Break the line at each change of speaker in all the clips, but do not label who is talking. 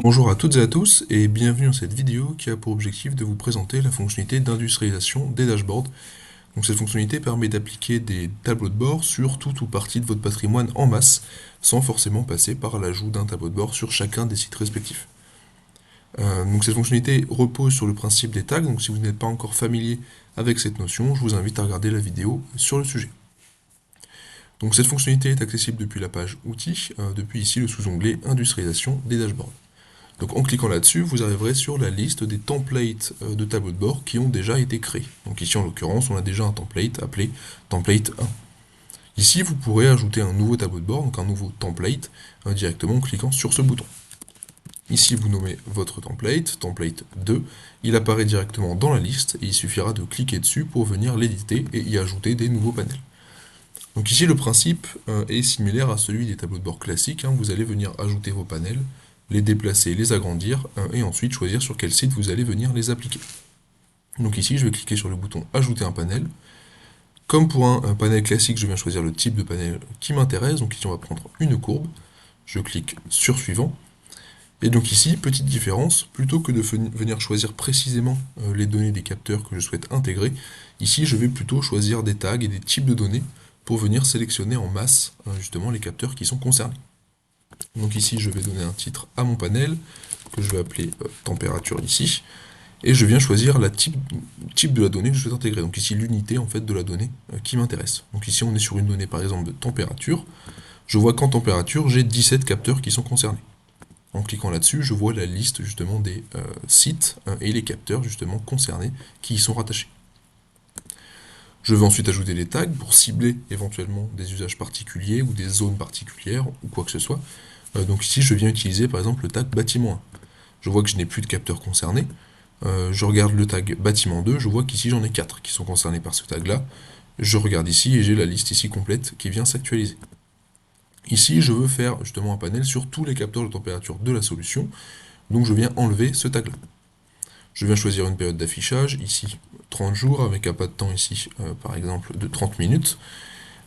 Bonjour à toutes et à tous et bienvenue dans cette vidéo qui a pour objectif de vous présenter la fonctionnalité d'industrialisation des dashboards. Donc cette fonctionnalité permet d'appliquer des tableaux de bord sur tout ou partie de votre patrimoine en masse sans forcément passer par l'ajout d'un tableau de bord sur chacun des sites respectifs. Donc cette fonctionnalité repose sur le principe des tags, donc si vous n'êtes pas encore familier avec cette notion, je vous invite à regarder la vidéo sur le sujet. Donc cette fonctionnalité est accessible depuis la page Outils, depuis ici le sous-onglet Industrialisation des dashboards. Donc en cliquant là-dessus, vous arriverez sur la liste des templates de tableaux de bord qui ont déjà été créés. Donc ici en l'occurrence, on a déjà un template appelé template 1. Ici, vous pourrez ajouter un nouveau tableau de bord, donc un nouveau template, directement en cliquant sur ce bouton. Ici, vous nommez votre template, template 2, il apparaît directement dans la liste et il suffira de cliquer dessus pour venir l'éditer et y ajouter des nouveaux panels. Donc ici, le principe est similaire à celui des tableaux de bord classiques, vous allez venir ajouter vos panels, les déplacer, les agrandir, et ensuite choisir sur quel site vous allez venir les appliquer. Donc ici, je vais cliquer sur le bouton Ajouter un panel. Comme pour un panel classique, je viens choisir le type de panel qui m'intéresse. Donc ici, on va prendre une courbe. Je clique sur Suivant. Et donc ici, petite différence, plutôt que de venir choisir précisément les données des capteurs que je souhaite intégrer, ici, je vais plutôt choisir des tags et des types de données pour venir sélectionner en masse, justement, les capteurs qui sont concernés. Donc ici, je vais donner un titre à mon panel, que je vais appeler température ici, et je viens choisir la type de la donnée que je souhaite intégrer. Donc ici, l'unité en fait de la donnée qui m'intéresse. Donc ici, on est sur une donnée par exemple de température. Je vois qu'en température, j'ai 17 capteurs qui sont concernés. En cliquant là-dessus, je vois la liste justement des sites et les capteurs justement concernés qui y sont rattachés. Je vais ensuite ajouter des tags pour cibler éventuellement des usages particuliers ou des zones particulières ou quoi que ce soit. Donc ici, je viens utiliser par exemple le tag bâtiment 1. Je vois que je n'ai plus de capteurs concernés. Je regarde le tag bâtiment 2, je vois qu'ici j'en ai 4 qui sont concernés par ce tag-là. Je regarde ici et j'ai la liste ici complète qui vient s'actualiser. Ici, je veux faire justement un panel sur tous les capteurs de température de la solution, donc je viens enlever ce tag-là. Je viens choisir une période d'affichage, ici 30 jours, avec un pas de temps ici, par exemple, de 30 minutes,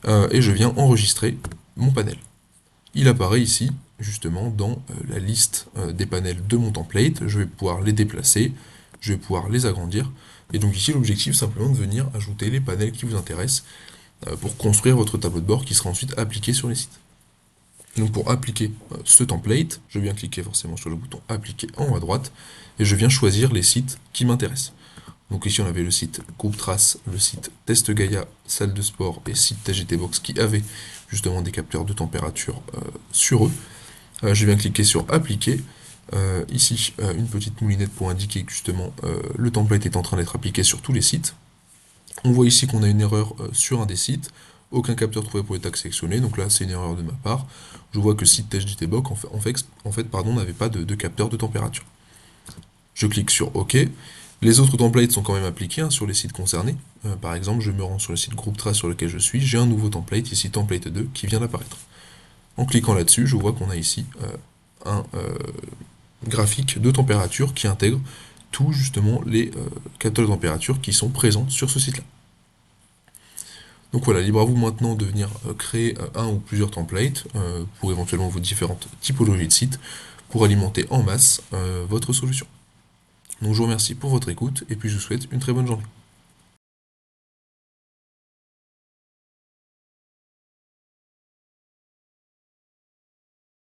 et je viens enregistrer mon panel. Il apparaît ici, justement, dans la liste des panels de mon template. Je vais pouvoir les déplacer, je vais pouvoir les agrandir. Et donc ici, l'objectif, simplement de venir ajouter les panels qui vous intéressent pour construire votre tableau de bord qui sera ensuite appliqué sur les sites. Donc pour appliquer ce template, je viens cliquer forcément sur le bouton appliquer en haut à droite et je viens choisir les sites qui m'intéressent. Donc ici on avait le site Groupe Trace, le site Test Gaia, salle de sport et site TGT Box qui avaient justement des capteurs de température sur eux. Je viens cliquer sur appliquer. Ici une petite moulinette pour indiquer que justement le template est en train d'être appliqué sur tous les sites. On voit ici qu'on a une erreur sur un des sites, aucun capteur trouvé pour les tags sélectionnés, donc là c'est une erreur de ma part. Je vois que le site TGTBox n'avait pas de capteur de température. Je clique sur OK. Les autres templates sont quand même appliqués sur les sites concernés. Par exemple, je me rends sur le site Groupe Trace sur lequel je suis, j'ai un nouveau template, ici template 2, qui vient d'apparaître. En cliquant là-dessus, je vois qu'on a ici un graphique de température qui intègre tous justement les capteurs de température qui sont présents sur ce site-là. Donc voilà, libre à vous maintenant de venir créer un ou plusieurs templates pour éventuellement vos différentes typologies de sites pour alimenter en masse votre solution. Donc je vous remercie pour votre écoute et puis je vous souhaite une très bonne journée.